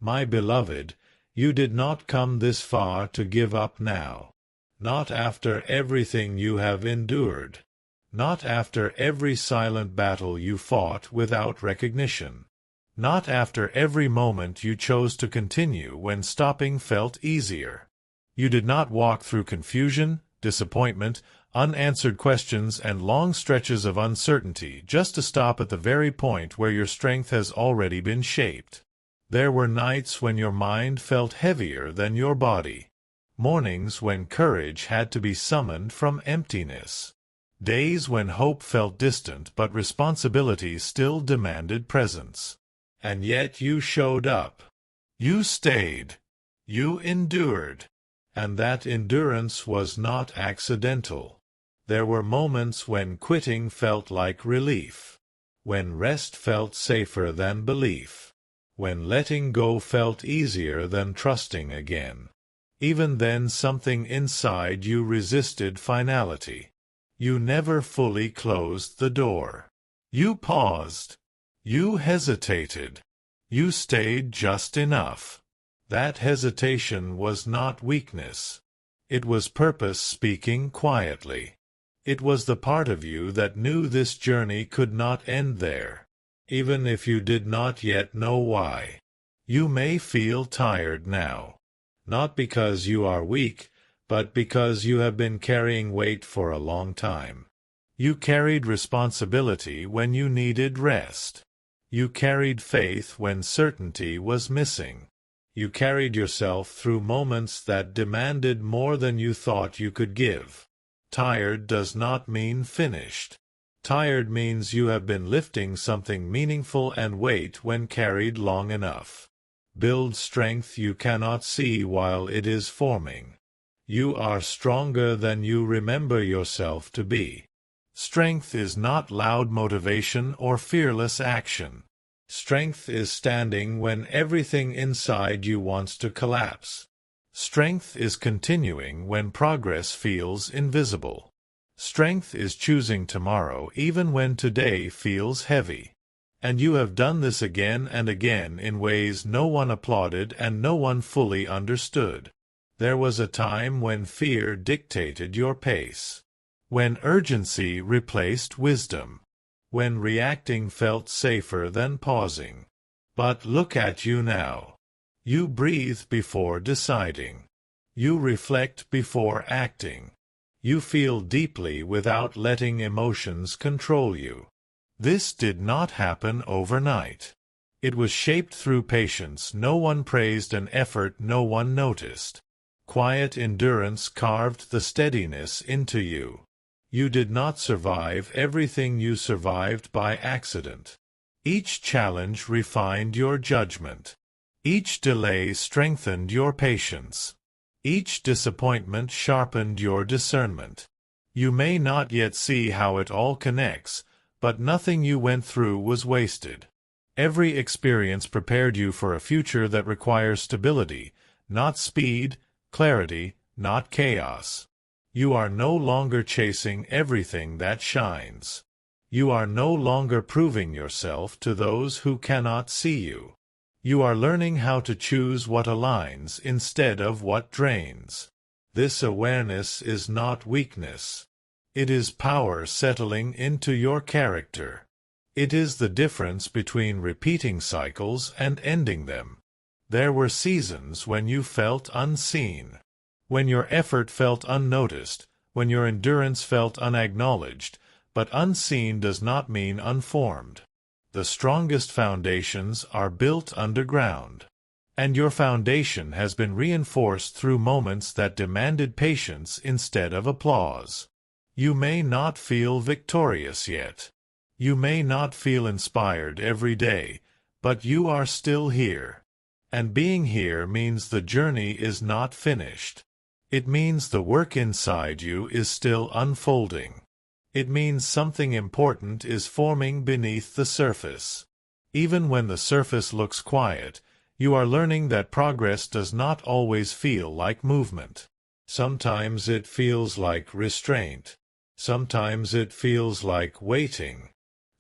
My beloved, you did not come this far to give up now. Not after everything you have endured. Not after every silent battle you fought without recognition. Not after every moment you chose to continue when stopping felt easier. You did not walk through confusion, disappointment, unanswered questions, and long stretches of uncertainty just to stop at the very point where your strength has already been shaped. There were nights when your mind felt heavier than your body. Mornings when courage had to be summoned from emptiness. Days when hope felt distant but responsibility still demanded presence. And yet you showed up. You stayed. You endured. And that endurance was not accidental. There were moments when quitting felt like relief. When rest felt safer than belief. When letting go felt easier than trusting again. Even then something inside you resisted finality. You never fully closed the door. You paused. You hesitated. You stayed just enough. That hesitation was not weakness. It was purpose speaking quietly. It was the part of you that knew this journey could not end there, even if you did not yet know why. You may feel tired now, not because you are weak, but because you have been carrying weight for a long time. You carried responsibility when you needed rest. You carried faith when certainty was missing. You carried yourself through moments that demanded more than you thought you could give. Tired does not mean finished. Tired means you have been lifting something meaningful and weight when carried long enough. Build strength you cannot see while it is forming. You are stronger than you remember yourself to be. Strength is not loud motivation or fearless action. Strength is standing when everything inside you wants to collapse. Strength is continuing when progress feels invisible. Strength is choosing tomorrow even when today feels heavy. And you have done this again and again in ways no one applauded and no one fully understood. There was a time when fear dictated your pace. When urgency replaced wisdom. When reacting felt safer than pausing. But look at you now. You breathe before deciding. You reflect before acting. You feel deeply without letting emotions control you. This did not happen overnight. It was shaped through patience no one praised and effort no one noticed. Quiet endurance carved the steadiness into you. You did not survive everything you survived by accident. Each challenge refined your judgment. Each delay strengthened your patience. Each disappointment sharpened your discernment. You may not yet see how it all connects, but nothing you went through was wasted. Every experience prepared you for a future that requires stability, not speed, clarity, not chaos. You are no longer chasing everything that shines. You are no longer proving yourself to those who cannot see you. You are learning how to choose what aligns instead of what drains. This awareness is not weakness. It is power settling into your character. It is the difference between repeating cycles and ending them. There were seasons when you felt unseen. When your effort felt unnoticed, when your endurance felt unacknowledged, but unseen does not mean unformed. The strongest foundations are built underground. And your foundation has been reinforced through moments that demanded patience instead of applause. You may not feel victorious yet. You may not feel inspired every day, but you are still here. And being here means the journey is not finished. It means the work inside you is still unfolding. It means something important is forming beneath the surface. Even when the surface looks quiet, you are learning that progress does not always feel like movement. Sometimes it feels like restraint. Sometimes it feels like waiting.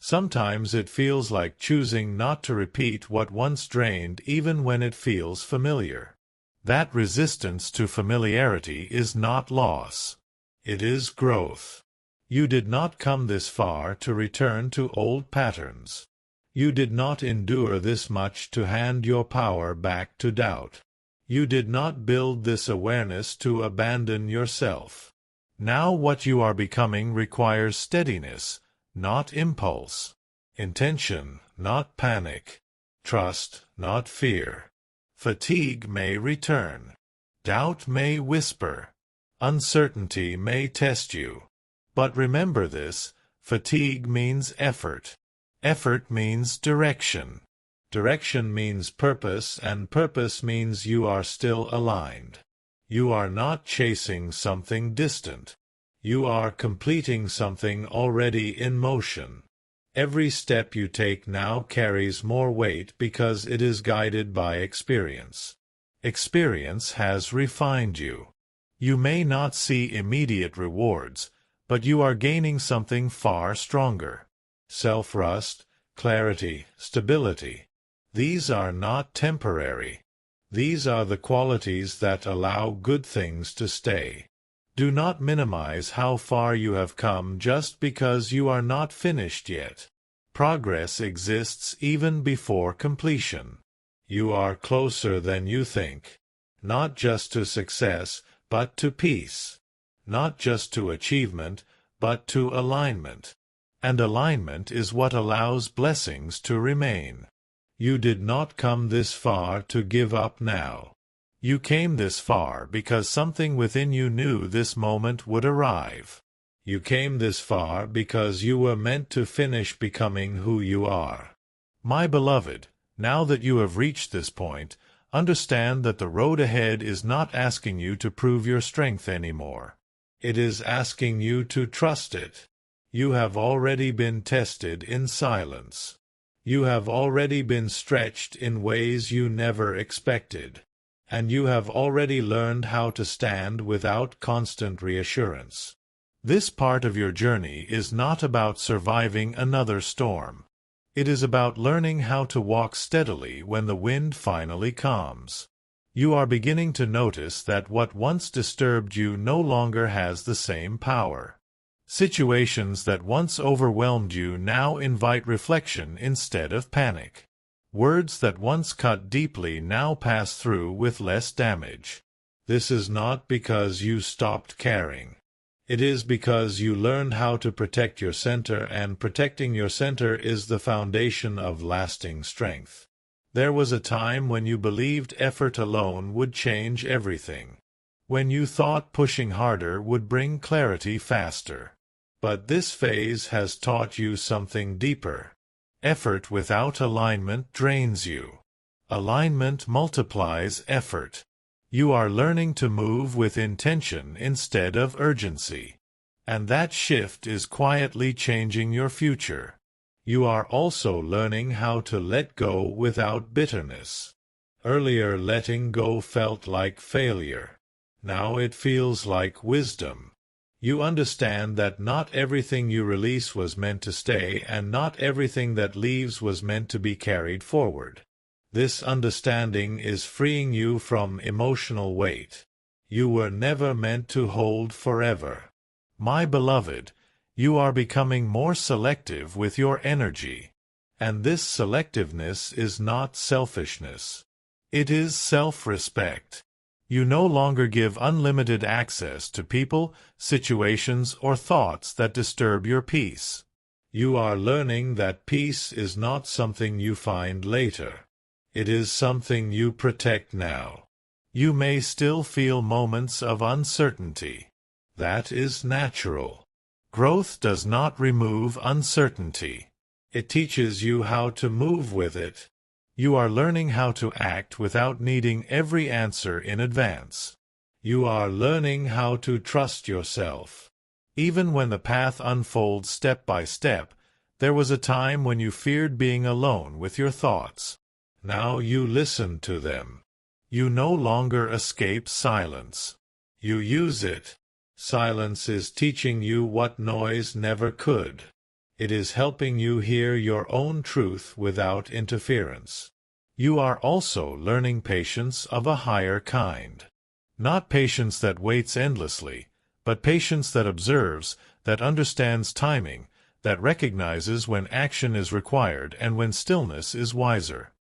Sometimes it feels like choosing not to repeat what once drained even when it feels familiar. That resistance to familiarity is not loss. It is growth. You did not come this far to return to old patterns. You did not endure this much to hand your power back to doubt. You did not build this awareness to abandon yourself. Now what you are becoming requires steadiness, not impulse. Intention, not panic. Trust, not fear. Fatigue may return. Doubt may whisper. Uncertainty may test you. But remember this, fatigue means effort. Effort means direction. Direction means purpose, and purpose means you are still aligned. You are not chasing something distant. You are completing something already in motion. Every step you take now carries more weight because it is guided by experience. Experience has refined you. You may not see immediate rewards, but you are gaining something far stronger. Self-trust, clarity, stability. These are not temporary. These are the qualities that allow good things to stay. Do not minimize how far you have come just because you are not finished yet. Progress exists even before completion. You are closer than you think. Not just to success, but to peace. Not just to achievement, but to alignment. And alignment is what allows blessings to remain. You did not come this far to give up now. You came this far because something within you knew this moment would arrive. You came this far because you were meant to finish becoming who you are. My beloved, now that you have reached this point, understand that the road ahead is not asking you to prove your strength anymore. It is asking you to trust it. You have already been tested in silence. You have already been stretched in ways you never expected. And you have already learned how to stand without constant reassurance. This part of your journey is not about surviving another storm. It is about learning how to walk steadily when the wind finally calms. You are beginning to notice that what once disturbed you no longer has the same power. Situations that once overwhelmed you now invite reflection instead of panic. Words that once cut deeply now pass through with less damage. This is not because you stopped caring. It is because you learned how to protect your center, and protecting your center is the foundation of lasting strength. There was a time when you believed effort alone would change everything. When you thought pushing harder would bring clarity faster. But this phase has taught you something deeper. Effort without alignment drains you. Alignment multiplies effort. You are learning to move with intention instead of urgency. And that shift is quietly changing your future. You are also learning how to let go without bitterness. Earlier, letting go felt like failure. Now it feels like wisdom. You understand that not everything you release was meant to stay, and not everything that leaves was meant to be carried forward. This understanding is freeing you from emotional weight. You were never meant to hold forever. My beloved, you are becoming more selective with your energy. And this selectiveness is not selfishness. It is self-respect. You no longer give unlimited access to people, situations, or thoughts that disturb your peace. You are learning that peace is not something you find later. It is something you protect now. You may still feel moments of uncertainty. That is natural. Growth does not remove uncertainty. It teaches you how to move with it. You are learning how to act without needing every answer in advance. You are learning how to trust yourself. Even when the path unfolds step by step, there was a time when you feared being alone with your thoughts. Now you listen to them. You no longer escape silence. You use it. Silence is teaching you what noise never could. It is helping you hear your own truth without interference. You are also learning patience of a higher kind. Not patience that waits endlessly, but patience that observes, that understands timing, that recognizes when action is required and when stillness is wiser.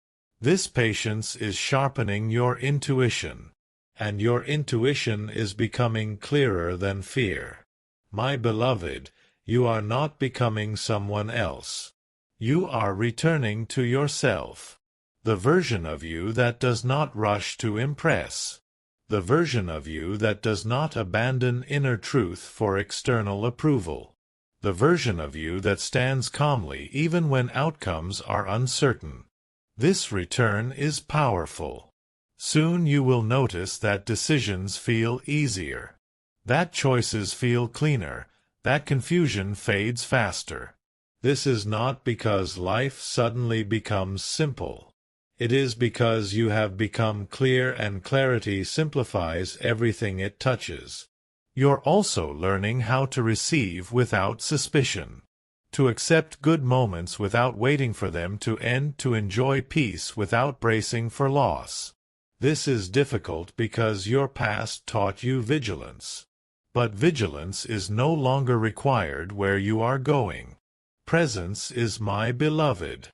This patience is sharpening your intuition, and your intuition is becoming clearer than fear. My beloved, you are not becoming someone else. You are returning to yourself. The version of you that does not rush to impress. The version of you that does not abandon inner truth for external approval. The version of you that stands calmly even when outcomes are uncertain. This return is powerful. Soon you will notice that decisions feel easier, that choices feel cleaner, that confusion fades faster. This is not because life suddenly becomes simple. It is because you have become clear, and clarity simplifies everything it touches. You're also learning how to receive without suspicion, to accept good moments without waiting for them to end, to enjoy peace without bracing for loss. This is difficult because your past taught you vigilance. But vigilance is no longer required where you are going. Presence is, my beloved.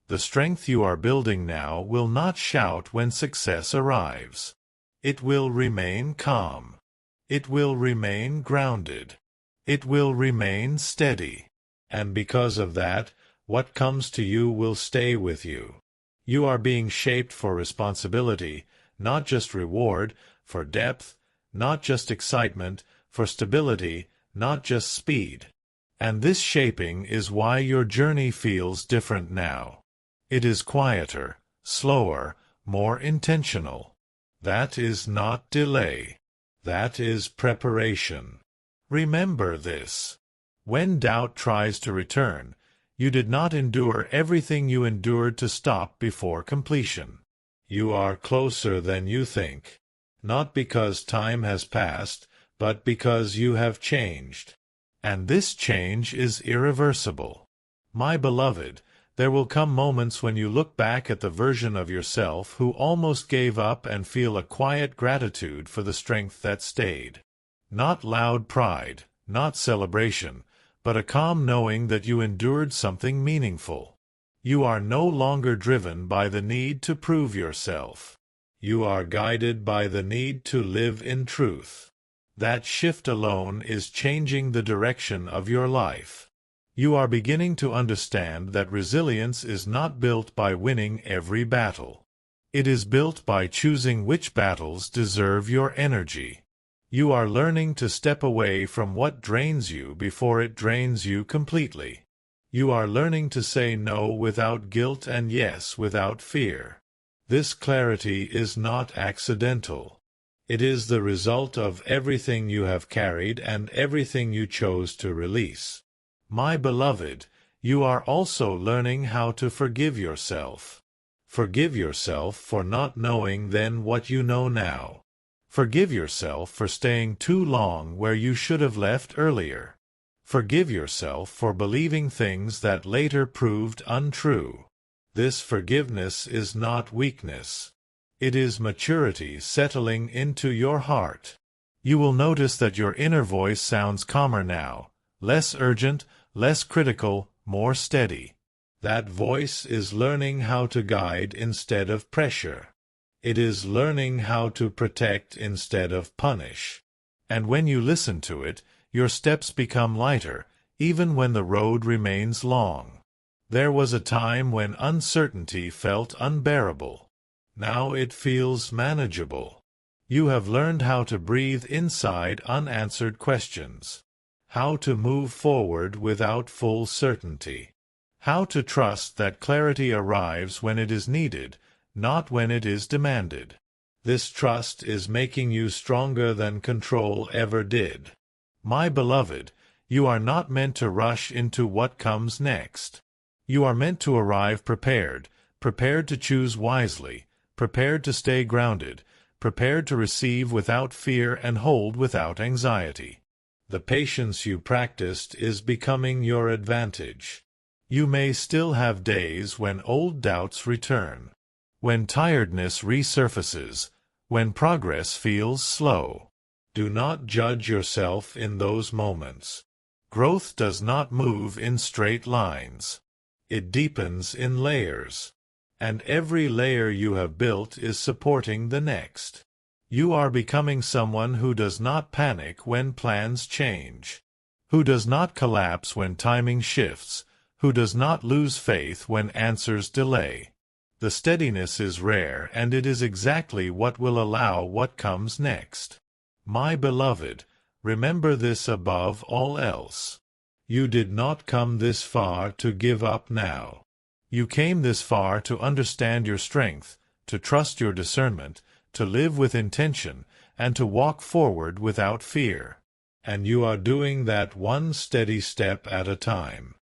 The strength you are building now will not shout when success arrives. It will remain calm. It will remain grounded. It will remain steady. And because of that, what comes to you will stay with you. You are being shaped for responsibility, not just reward, for depth, not just excitement, for stability, not just speed. And this shaping is why your journey feels different now. It is quieter, slower, more intentional. That is not delay. That is preparation. Remember this. When doubt tries to return, you did not endure everything you endured to stop before completion. You are closer than you think. Not because time has passed, but because you have changed. And this change is irreversible. My beloved, there will come moments when you look back at the version of yourself who almost gave up and feel a quiet gratitude for the strength that stayed. Not loud pride, not celebration, but a calm knowing that you endured something meaningful. You are no longer driven by the need to prove yourself. You are guided by the need to live in truth. That shift alone is changing the direction of your life. You are beginning to understand that resilience is not built by winning every battle. It is built by choosing which battles deserve your energy. You are learning to step away from what drains you before it drains you completely. You are learning to say no without guilt and yes without fear. This clarity is not accidental. It is the result of everything you have carried and everything you chose to release. My beloved, you are also learning how to forgive yourself. Forgive yourself for not knowing then what you know now. Forgive yourself for staying too long where you should have left earlier. Forgive yourself for believing things that later proved untrue. This forgiveness is not weakness. It is maturity settling into your heart. You will notice that your inner voice sounds calmer now, less urgent, less critical, more steady. That voice is learning how to guide instead of pressure. It is learning how to protect instead of punish. And when you listen to it, your steps become lighter, even when the road remains long. There was a time when uncertainty felt unbearable. Now it feels manageable. You have learned how to breathe inside unanswered questions, how to move forward without full certainty, how to trust that clarity arrives when it is needed, not when it is demanded. This trust is making you stronger than control ever did. My beloved, you are not meant to rush into what comes next. You are meant to arrive prepared, prepared to choose wisely, prepared to stay grounded, prepared to receive without fear and hold without anxiety. The patience you practiced is becoming your advantage. You may still have days when old doubts return, when tiredness resurfaces, when progress feels slow. Do not judge yourself in those moments. Growth does not move in straight lines. It deepens in layers. And every layer you have built is supporting the next. You are becoming someone who does not panic when plans change, who does not collapse when timing shifts, who does not lose faith when answers delay. The steadiness is rare, and it is exactly what will allow what comes next. My beloved, remember this above all else. You did not come this far to give up now. You came this far to understand your strength, to trust your discernment, to live with intention, and to walk forward without fear. And you are doing that one steady step at a time.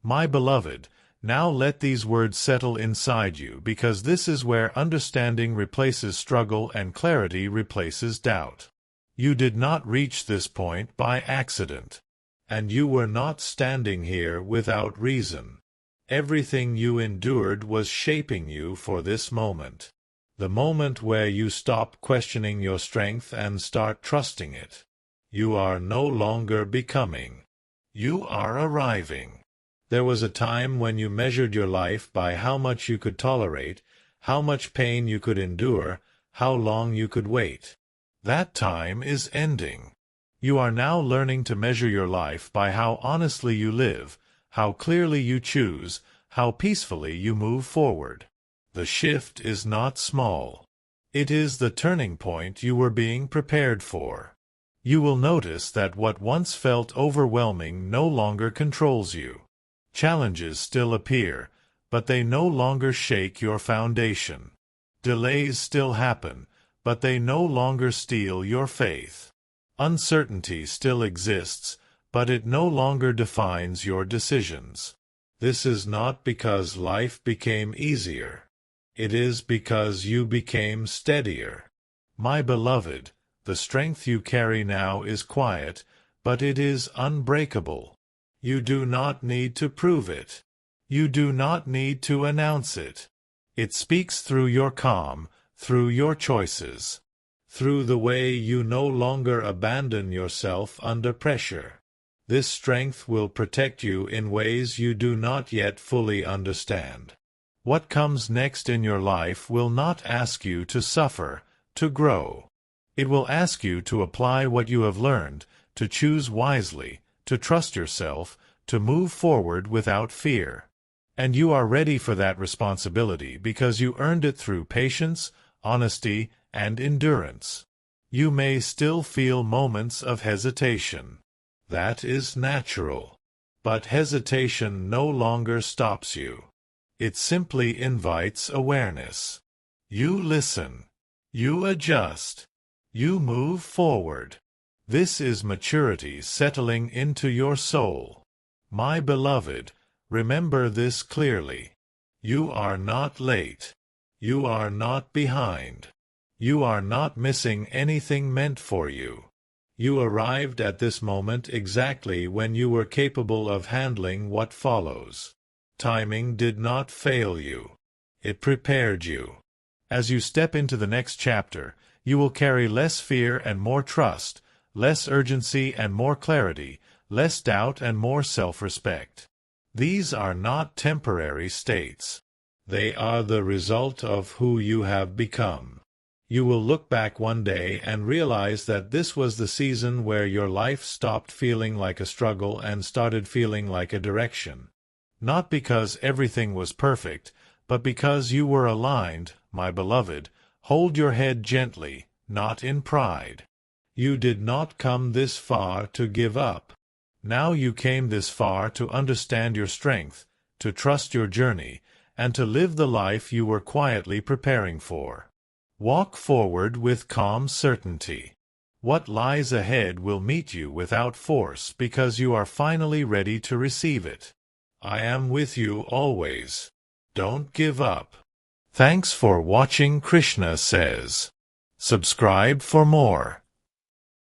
My beloved, now let these words settle inside you, because this is where understanding replaces struggle and clarity replaces doubt. You did not reach this point by accident. And you were not standing here without reason. Everything you endured was shaping you for this moment. The moment where you stop questioning your strength and start trusting it. You are no longer becoming. You are arriving. There was a time when you measured your life by how much you could tolerate, how much pain you could endure, how long you could wait. That time is ending. You are now learning to measure your life by how honestly you live, how clearly you choose, how peacefully you move forward. The shift is not small. It is the turning point you were being prepared for. You will notice that what once felt overwhelming no longer controls you. Challenges still appear, but they no longer shake your foundation. Delays still happen, but they no longer steal your faith. Uncertainty still exists, but it no longer defines your decisions. This is not because life became easier. It is because you became steadier. My beloved, the strength you carry now is quiet, but it is unbreakable. You do not need to prove it. You do not need to announce it. It speaks through your calm, through your choices, through the way you no longer abandon yourself under pressure. This strength will protect you in ways you do not yet fully understand. What comes next in your life will not ask you to suffer, to grow. It will ask you to apply what you have learned, to choose wisely, to trust yourself, to move forward without fear. And you are ready for that responsibility because you earned it through patience, honesty, and endurance. You may still feel moments of hesitation. That is natural. But hesitation no longer stops you. It simply invites awareness. You listen. You adjust. You move forward. This is maturity settling into your soul. My beloved, remember this clearly. You are not late. You are not behind. You are not missing anything meant for you. You arrived at this moment exactly when you were capable of handling what follows. Timing did not fail you. It prepared you. As you step into the next chapter, you will carry less fear and more trust, less urgency and more clarity, less doubt and more self-respect. These are not temporary states. They are the result of who you have become. You will look back one day and realize that this was the season where your life stopped feeling like a struggle and started feeling like a direction. Not because everything was perfect, but because you were aligned, my beloved. Hold your head gently, not in pride. You did not come this far to give up. Now you came this far to understand your strength, to trust your journey, and to live the life you were quietly preparing for. Walk forward with calm certainty. What lies ahead will meet you without force because you are finally ready to receive it. I am with you always. Don't give up. Thanks for watching Krishna Says. Subscribe for more.